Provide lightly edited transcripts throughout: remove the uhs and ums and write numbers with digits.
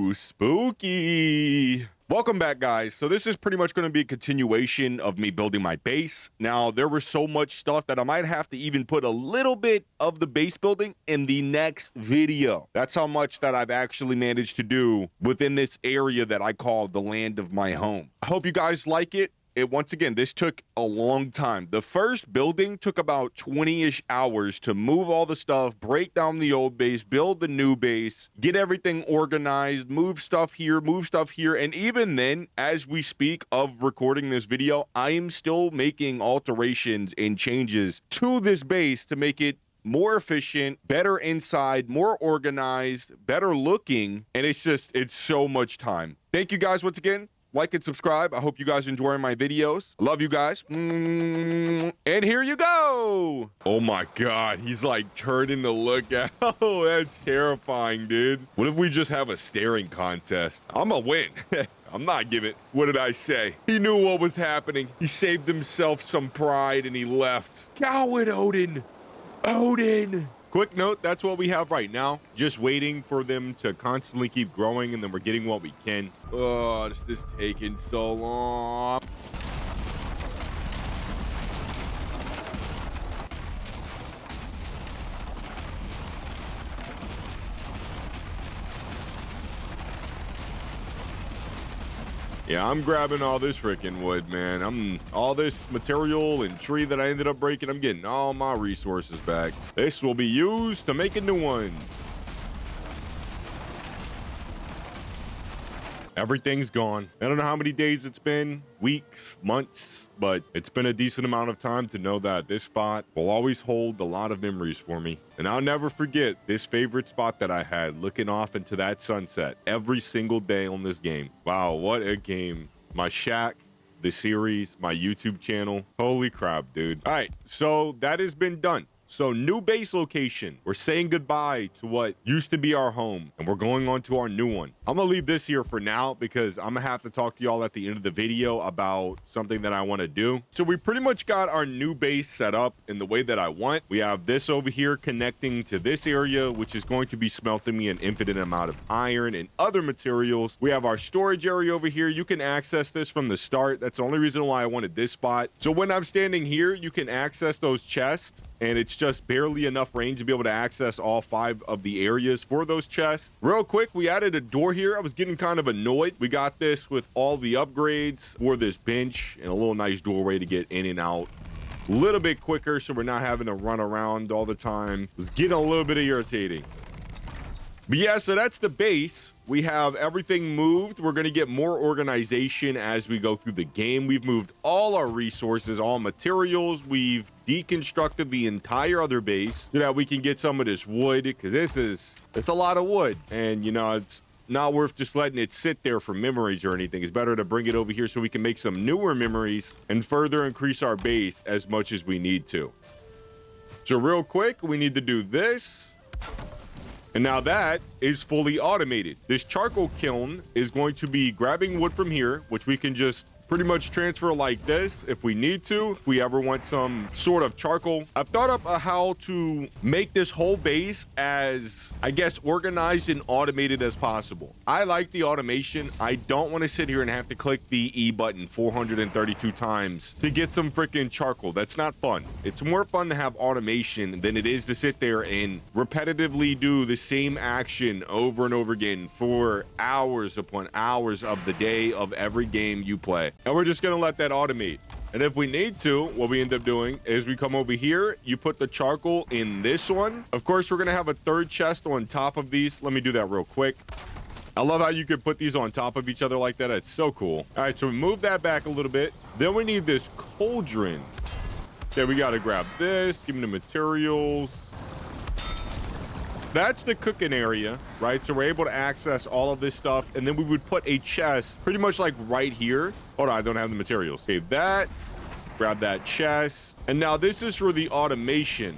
Ooh, spooky. Welcome back, guys. So this is pretty much going to be a continuation of me building my base. Now, there was so much stuff that I might have to even put a little bit of the base building in the next video. That's how much that I've actually managed to do within this area that I call the land of my home. I hope you guys like it. Once again, this took a long time. The first building took about 20-ish hours to move all the stuff, break down the old base, build the new base, get everything organized, move stuff here, and even then, as we speak of recording this video, I am still making alterations and changes to this base to make it more efficient, better inside, more organized, better looking, and it's so much time. Thank you guys once again. Like and subscribe. I hope you guys enjoy my videos. Love you guys. And here you go. Oh my God. He's like turning to look at. Oh, that's terrifying, dude. What if we just have a staring contest? I'm gonna win. I'm not giving. What did I say? He knew what was happening. He saved himself some pride and he left. Coward Odin. Odin. Quick note, that's what we have right now. Just waiting for them to constantly keep growing, and then we're getting what we can. Oh, this is taking so long. Yeah, I'm grabbing all this freaking wood, man. All this material and tree that I ended up breaking, I'm getting all my resources back. This will be used to make a new one. Everything's gone. I don't know how many days it's been, weeks, months, but it's been a decent amount of time to know that this spot will always hold a lot of memories for me. And I'll never forget this favorite spot that I had looking off into that sunset every single day on this game. Wow, what a game. My shack, the series, my YouTube channel. Holy crap, dude. All right, so that has been done. So new base location. We're saying goodbye to what used to be our home and we're going on to our new one. I'm gonna leave this here for now because I'm gonna have to talk to y'all at the end of the video about something that I want to do. So we pretty much got our new base set up in the way that I want. We have this over here connecting to this area, which is going to be smelting me an infinite amount of iron and other materials. We have our storage area over here. You can access this from the start. That's the only reason why I wanted this spot. So when I'm standing here, you can access those chests, and it's just barely enough range to be able to access all 5 of the areas for those chests. Real quick, we added a door here. I was getting kind of annoyed. We got this with all the upgrades for this bench and a little nice doorway to get in and out a little bit quicker so we're not having to run around all the time. It's getting a little bit irritating. But yeah, so that's the base. We have everything moved. We're going to get more organization as we go through the game. We've moved all our resources, all materials. We've deconstructed the entire other base so that we can get some of this wood, because it's a lot of wood. And, you know, it's not worth just letting it sit there for memories or anything. It's better to bring it over here so we can make some newer memories and further increase our base as much as we need to. So real quick, we need to do this. And now that is fully automated. This charcoal kiln is going to be grabbing wood from here, which we can just pretty much transfer like this if we need to, if we ever want some sort of charcoal. I've thought up how to make this whole base as, I guess, organized and automated as possible. I like the automation. I don't want to sit here and have to click the E button 432 times to get some freaking charcoal. That's not fun. It's more fun to have automation than it is to sit there and repetitively do the same action over and over again for hours upon hours of the day of every game you play. And we're just going to let that automate. And if we need to, what we end up doing is we come over here, you put the charcoal in this one. Of course, we're going to have a third chest on top of these. Let me do that real quick. I love how you can put these on top of each other like that. It's so cool. All right, so we move that back a little bit. Then we need this cauldron. Okay, we got to grab this, give me the materials. That's the cooking area, right? So we're able to access all of this stuff. And then we would put a chest pretty much like right here. Hold on, I don't have the materials. Save that. Grab that chest. And now this is for the automation.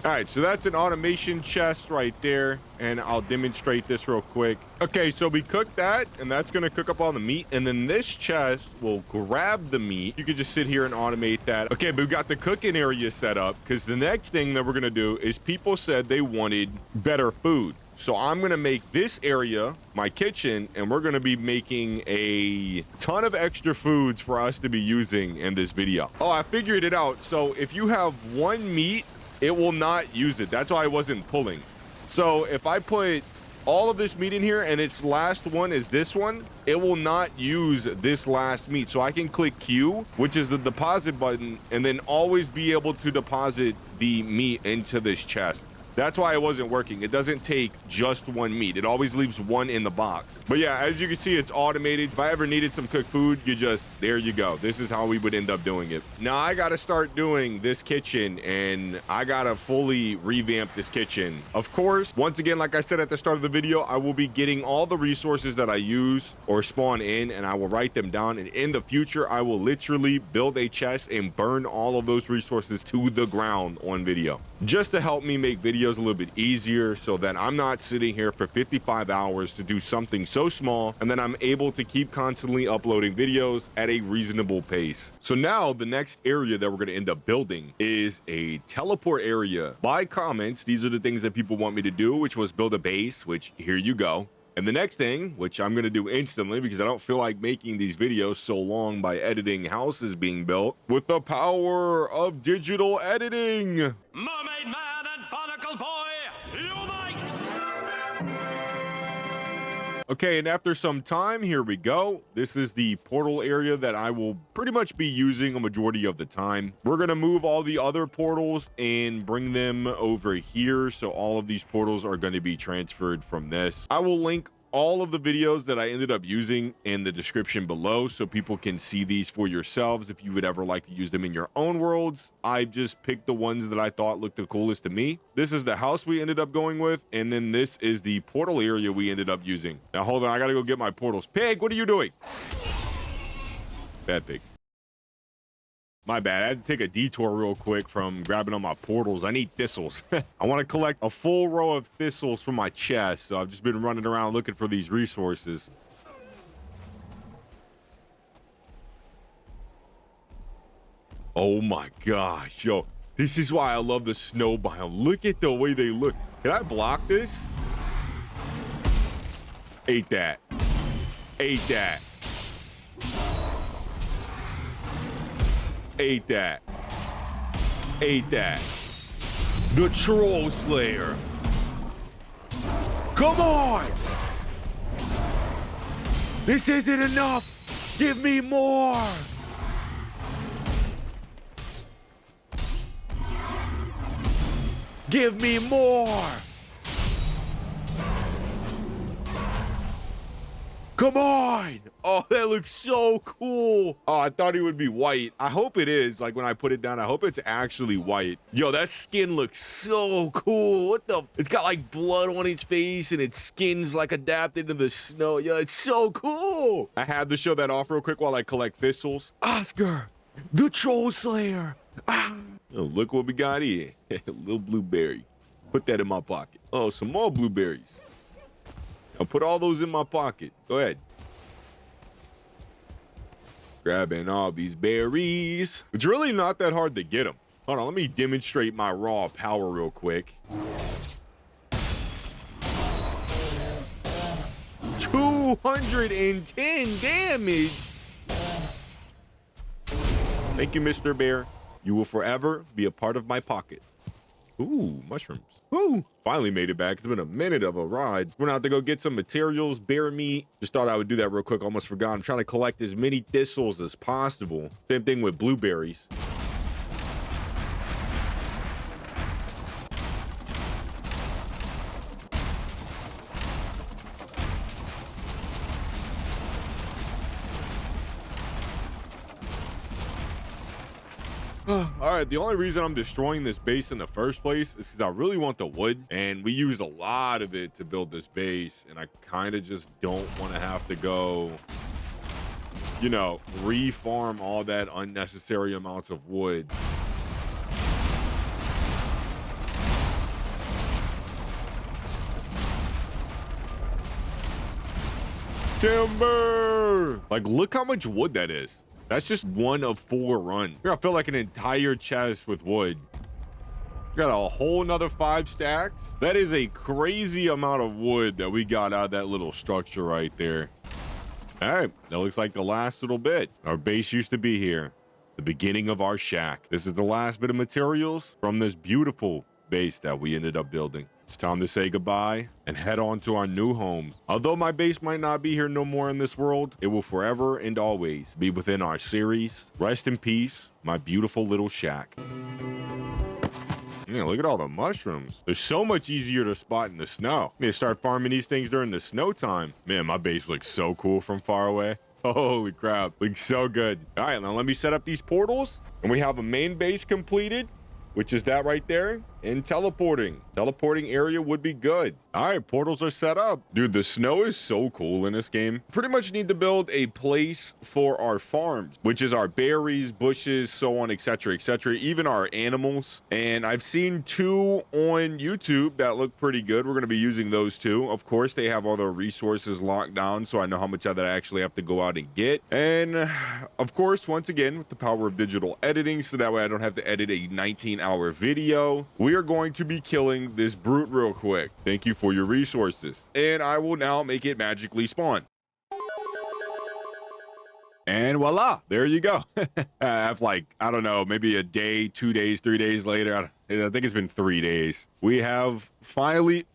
All right, so that's an automation chest right there. And I'll demonstrate this real quick. Okay, so we cook that, and that's going to cook up all the meat. And then this chest will grab the meat. You could just sit here and automate that. Okay, but we got the cooking area set up because the next thing that we're going to do is people said they wanted better food. So I'm gonna make this area my kitchen, and we're gonna be making a ton of extra foods for us to be using in this video. Oh, I figured it out. So if you have one meat, it will not use it. That's why I wasn't pulling. So if I put all of this meat in here and its last one is this one, it will not use this last meat. So I can click Q, which is the deposit button, and then always be able to deposit the meat into this chest. That's why it wasn't working. It doesn't take just one meat. It always leaves one in the box. But yeah, as you can see, it's automated. If I ever needed some cooked food, there you go. This is how we would end up doing it. Now I got to start doing this kitchen, and I got to fully revamp this kitchen. Of course, once again, like I said at the start of the video, I will be getting all the resources that I use or spawn in, and I will write them down. And in the future, I will literally build a chest and burn all of those resources to the ground on video, just to help me make videos a little bit easier, so that I'm not sitting here for 55 hours to do something so small, and then I'm able to keep constantly uploading videos at a reasonable pace. So now the next area that we're going to end up building is a teleport area. By comments, these are the things that people want me to do, which was build a base, which here you go. And the next thing, which I'm going to do instantly because I don't feel like making these videos so long by editing houses being built, with the power of digital editing. Mermaid Man and Barnacle Boy, unite! Okay, and after some time, here we go. This is the portal area that I will pretty much be using a majority of the time. We're going to move all the other portals and bring them over here. So all of these portals are going to be transferred from this. I will link all of the videos that I ended up using in the description below, so people can see these for yourselves if you would ever like to use them in your own worlds. I just picked the ones that I thought looked the coolest to me. This is the house we ended up going with, and then this is the portal area we ended up using. Now hold on, I gotta go get my portals. Pig, what are you doing? Bad pig. My bad. I had to take a detour real quick from grabbing all my portals. I need thistles. I want to collect a full row of thistles from my chest. So I've just been running around looking for these resources. Oh my gosh. Yo, this is why I love the snow biome. Look at the way they look. Can I block this? Ate that. Ate that. Ate that. Ate that. The Troll Slayer. Come on! This isn't enough! Give me more! Give me more! Come on! Oh, that looks so cool. Oh, I thought he would be white. I hope it is. Like when I put it down, I hope it's actually white. Yo, that skin looks so cool. What the? It's got like blood on its face and its skin's like adapted to the snow. Yo, it's so cool. I had to show that off real quick while I collect thistles. Oscar, the Troll Slayer. Ah. Oh, look what we got here. A little blueberry. Put that in my pocket. Oh, some more blueberries. I'll put all those in my pocket. Go ahead. Grabbing all these berries. It's really not that hard to get them. Hold on, let me demonstrate my raw power real quick. 210 damage. Thank you, Mr. Bear. You will forever be a part of my pocket. Ooh, mushrooms. Ooh, finally made it back. It's been a minute of a ride. Went out to go get some materials, bear meat. Just thought I would do that real quick. Almost forgot. I'm trying to collect as many thistles as possible. Same thing with blueberries. All right, the only reason I'm destroying this base in the first place is because I really want the wood, and we used a lot of it to build this base, and I kind of just don't want to have to go, you know, re-farm all that unnecessary amounts of wood. Timber! Like, look how much wood that is. That's just one of 4 runs. Here, I feel like an entire chest with wood. Got a whole nother 5 stacks. That is a crazy amount of wood that we got out of that little structure right there. All right, that looks like the last little bit. Our base used to be here, the beginning of our shack. This is the last bit of materials from this beautiful base that we ended up building. It's time to say goodbye and head on to our new home. Although my base might not be here no more in this world, it will forever and always be within our series. Rest in peace, my beautiful little shack. Yeah, look at all the mushrooms. They're so much easier to spot in the snow. I need to start farming these things during the snow time. Man, my base looks so cool from far away. Holy crap, looks so good. All right, now let me set up these portals. And we have a main base completed, which is that right there. And teleporting area would be good. All right, portals are set up. Dude, the snow is so cool in this game. Pretty much need to build a place for our farms, which is our berries, bushes, so on, etc., etc., even our animals. And I've seen 2 on YouTube that look pretty good. We're going to be using those 2. Of course, they have all the resources locked down, so I know how much of that I actually have to go out and get. And of course, once again, with the power of digital editing, so that way I don't have to edit a 19-hour video, we are going to be killing this brute real quick. Thank you for your resources. And I will now make it magically spawn. And voila, there you go. I've like, I don't know, maybe a day, 2 days, 3 days later. I think it's been 3 days. We have finally,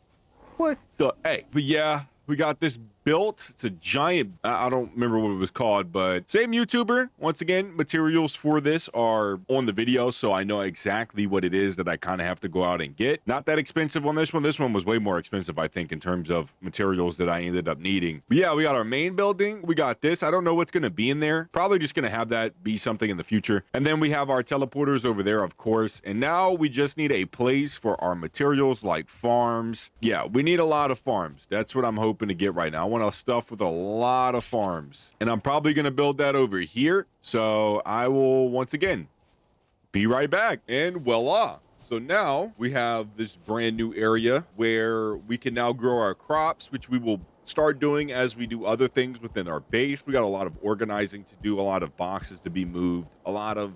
what the, hey, but yeah, we got this built. It's a giant, I don't remember what it was called, but same YouTuber. Once again, materials for this are on the video, so I know exactly what it is that I kind of have to go out and get. Not that expensive on this one. This one was way more expensive, I think, in terms of materials that I ended up needing. But yeah, we got our main building. We got this. I don't know what's going to be in there. Probably just going to have that be something in the future. And then we have our teleporters over there, of course. And now we just need a place for our materials like farms. Yeah, we need a lot of farms. That's what I'm hoping to get right now. Want to stuff with a lot of farms, and I'm probably going to build that over here. So I will once again be right back, and voila. So now we have this brand new area where we can now grow our crops, which we will start doing as we do other things within our base. We got a lot of organizing to do, a lot of boxes to be moved, a lot of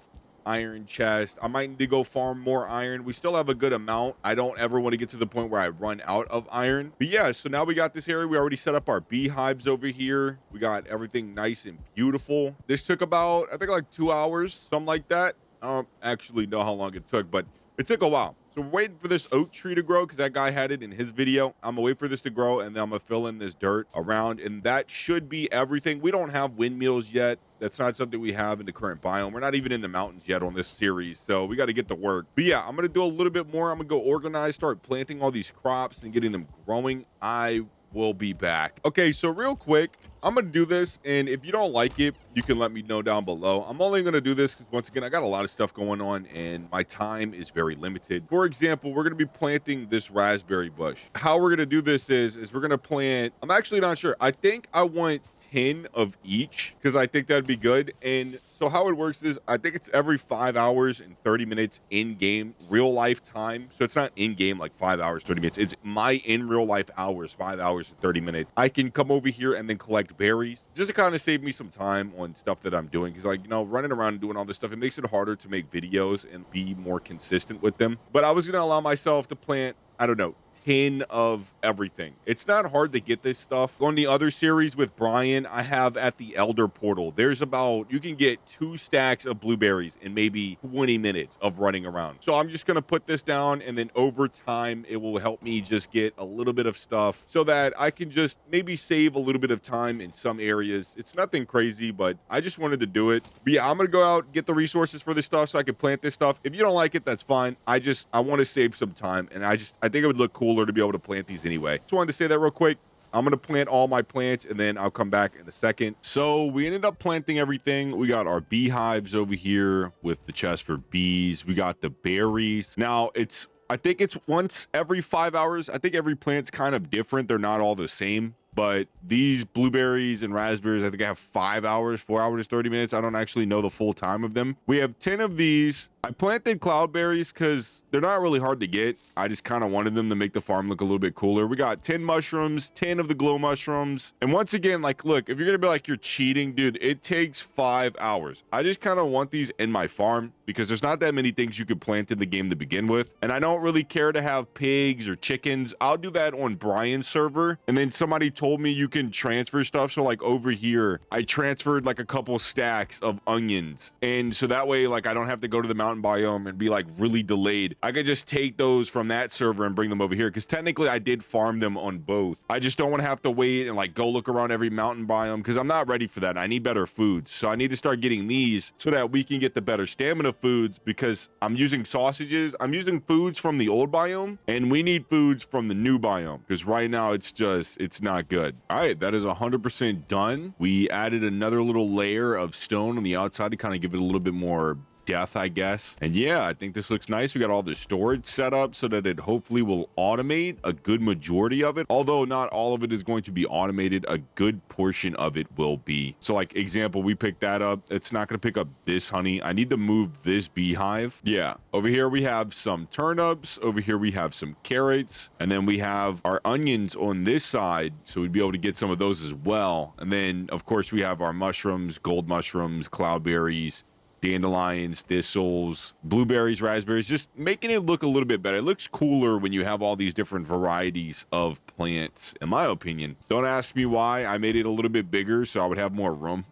iron chest. I might need to go farm more iron. We still have a good amount. I don't ever want to get to the point where I run out of iron. But yeah, so now we got this area. We already set up our beehives over here. We got everything nice and beautiful. This took about, I think, like 2 hours, something like that. I don't actually know how long it took, but it took a while. So we're waiting for this oak tree to grow because that guy had it in his video. I'm gonna wait for this to grow, and then I'm gonna fill in this dirt around, and that should be everything. We don't have windmills yet. That's not something we have in the current biome. We're not even in the mountains yet on this series, so we got to get to work. But yeah, I'm gonna do a little bit more. I'm gonna go organize, start planting all these crops and getting them growing. I will be back. Okay, so real quick, I'm gonna do this, and if you don't like it, you can let me know down below. I'm only gonna do this because, once again, I got a lot of stuff going on and my time is very limited. For example, we're gonna be planting this raspberry bush. How we're gonna do this is we're gonna plant, I'm actually not sure, I think I want 10 of each because I think that'd be good. And so how it works is I think it's every 5 hours and 30 minutes in game real life time. So it's not in game like 5 hours 30 minutes, it's my in real life hours, 5 hours and 30 minutes. I can come over here and then collect berries just to kind of save me some time on stuff that I'm doing, because, like, you know, running around and doing all this stuff, it makes it harder to make videos and be more consistent with them. But I was gonna allow myself to plant, I don't know, 10 of everything. It's not hard to get this stuff. On the other series with Brian, I have at the Elder Portal, there's about, you can get 2 stacks of blueberries in maybe 20 minutes of running around. So I'm just going to put this down, and then over time, it will help me just get a little bit of stuff so that I can just maybe save a little bit of time in some areas. It's nothing crazy, but I just wanted to do it. But yeah, I'm going to go out, get the resources for this stuff so I can plant this stuff. If you don't like it, that's fine. I want to save some time, and I think it would look cool to be able to plant these anyway. Just wanted to say that real quick. I'm going to plant all my plants, and then I'll come back in a second. So we ended up planting everything. We got our beehives over here with the chest for bees. We got the berries. Now I think it's once every 5 hours. I think every plant's kind of different. They're not all the same. but these blueberries and raspberries, I think I have 5 hours, 4 hours, 30 minutes. I don't actually know the full time of them. We have 10 of these. I planted cloudberries because they're not really hard to get. I just kind of wanted them to make the farm look a little bit cooler. We got 10 mushrooms, 10 of the glow mushrooms. And once again, like, look, if you're going to be like, you're cheating, dude, it takes 5 hours. I just kind of want these in my farm because there's not that many things you could plant in the game to begin with. And I don't really care to have pigs or chickens. I'll do that on Brian's server. And then somebody told me you can transfer stuff. So like over here, I transferred like a couple stacks of onions. And so that way, like, I don't have to go to the mountain biome and be like really delayed. I could just take those from that server and bring them over here because technically I did farm them on both. I just don't want to have to wait and like go look around every mountain biome because I'm not ready for that. I need better foods. So I need to start getting these so that we can get the better stamina foods because I'm using sausages. I'm using foods from the old biome and we need foods from the new biome because right now it's not good. All right, that is 100% done. We added another little layer of stone on the outside to kind of give it a little bit more depth, I guess. And yeah, I think this looks nice. We got all the storage set up so that it hopefully will automate a good majority of it. Although not all of it is going to be automated, a good portion of it will be. So like example, we picked that up. It's not going to pick up this honey. I need to move this beehive. Yeah. Over here we have some turnips. Over here we have some carrots. And then we have our onions on this side. So we'd be able to get some of those as well. And then of course we have our mushrooms, gold mushrooms, cloudberries, dandelions, thistles, blueberries, raspberries, just making it look a little bit better. It looks cooler when you have all these different varieties of plants, in my opinion. Don't ask me why. I made it a little bit bigger so I would have more room.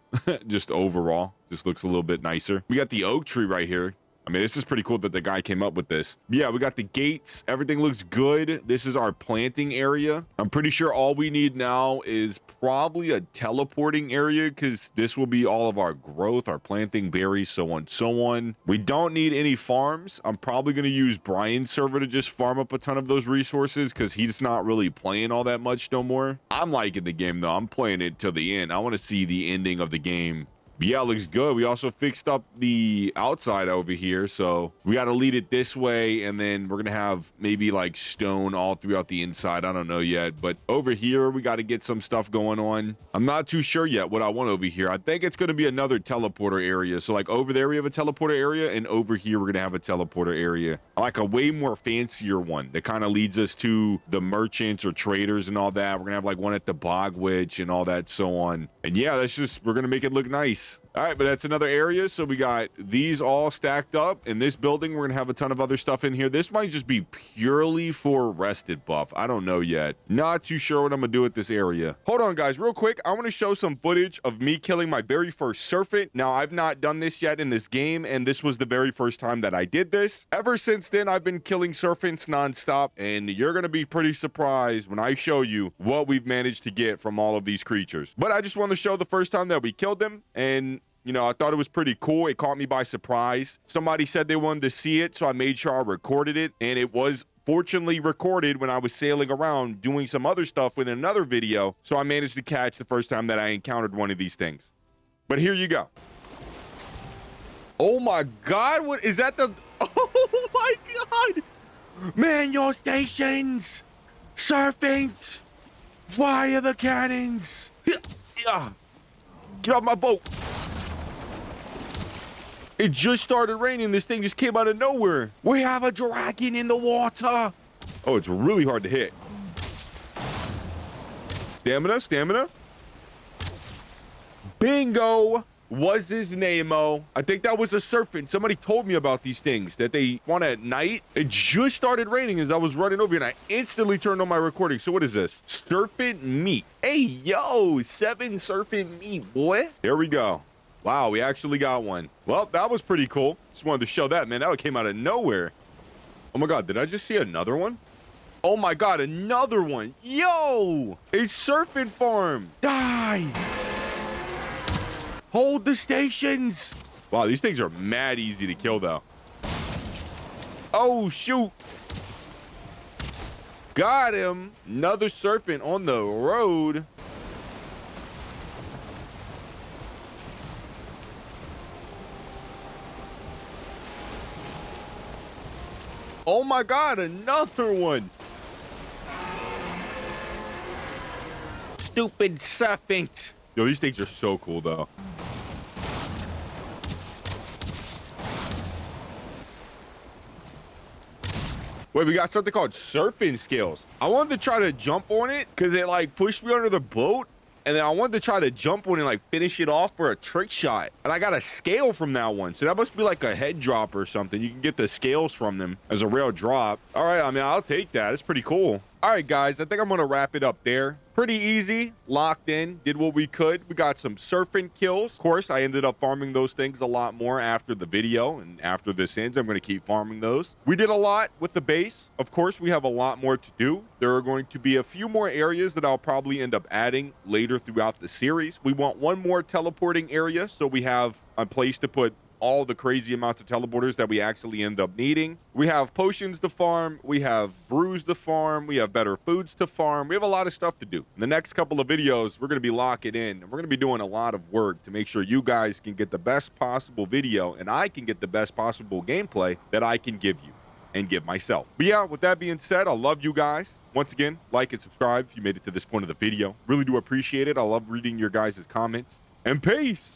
Just overall, just looks a little bit nicer. We got the oak tree right here. I mean, this is pretty cool that the guy came up with this. Yeah, we got the gates. Everything looks good. This is our planting area. I'm pretty sure all we need now is probably a teleporting area because this will be all of our growth, our planting, berries, so on, so on. We don't need any farms. I'm probably going to use Brian's server to just farm up a ton of those resources because he's not really playing all that much no more. I'm liking the game, though. I'm playing it till the end. I want to see the ending of the game. But yeah, it looks good. We also fixed up the outside over here. So we got to lead it this way. And then we're going to have maybe like stone all throughout the inside. I don't know yet. But over here, we got to get some stuff going on. I'm not too sure yet what I want over here. I think it's going to be another teleporter area. So like over there, we have a teleporter area. And over here, we're going to have a teleporter area. Like a way more fancier one that kind of leads us to the merchants or traders and all that. We're going to have like one at the bog witch and all that, so on. And yeah, we're going to make it look nice. All right, but that's another area. So we got these all stacked up. In this building, we're gonna have a ton of other stuff in here. This might just be purely for rested buff. I don't know yet. Not too sure what I'm gonna do with this area. Hold on, guys, real quick. I want to show some footage of me killing my very first serpent. Now, I've not done this yet in this game, and this was the very first time that I did this. Ever since then, I've been killing serpents nonstop, and you're gonna be pretty surprised when I show you what we've managed to get from all of these creatures. But I just want to show the first time that we killed them, and you know, I thought it was pretty cool. It caught me by surprise. Somebody said they wanted to see it, so I made sure I recorded it. And it was fortunately recorded when I was sailing around doing some other stuff with another video. So I managed to catch the first time that I encountered one of these things. But here you go. Oh my God, what is that? Oh my God. Man, your stations. Serpents. Fire the cannons. Yeah. Get off my boat. It just started raining. This thing just came out of nowhere. We have a dragon in the water. Oh, it's really hard to hit. Stamina, stamina. Bingo was his name-o. I think that was a serpent. Somebody told me about these things that they want at night. It just started raining as I was running over here, and I instantly turned on my recording. So what is this? Serpent meat. Hey, yo, 7 serpent meat, boy. There we go. Wow, we actually got one. Well, that was pretty cool. Just wanted to show that, man. That came out of nowhere. Oh my God, did I just see another one? Oh my God, another one. Yo, a serpent farm. Die. Hold the stations. Wow, these things are mad easy to kill, though. Oh, shoot. Got him. Another serpent on the road. Oh my God, another one. stupid serpent. Yo, these things are so cool, though. Wait, we got something called surfing skills. I wanted to try to jump on it because it like pushed me under the boat. And then I wanted to try to jump on and like finish it off for a trick shot. And I got a scale from that one. So that must be like a head drop or something. You can get the scales from them as a real drop. All right, I mean, I'll take that. It's pretty cool. All right, guys, I think I'm going to wrap it up there. Pretty easy, locked in, did what we could. We got some surfing kills. Of course, I ended up farming those things a lot more after the video, and after this ends, I'm going to keep farming those. We did a lot with the base. Of course, we have a lot more to do. There are going to be a few more areas that I'll probably end up adding later throughout the series. We want one more teleporting area, so we have a place to put all the crazy amounts of teleporters that we actually end up needing. We have potions to farm, we have brews to farm, we have better foods to farm. We have a lot of stuff to do. In the next couple of videos, we're going to be locking in, and we're going to be doing a lot of work to make sure you guys can get the best possible video and I can get the best possible gameplay that I can give you and give myself. But yeah, with that being said, I love you guys. Once again, like and subscribe if you made it to this point of the video. Really do appreciate it. I love reading your guys' comments. And peace!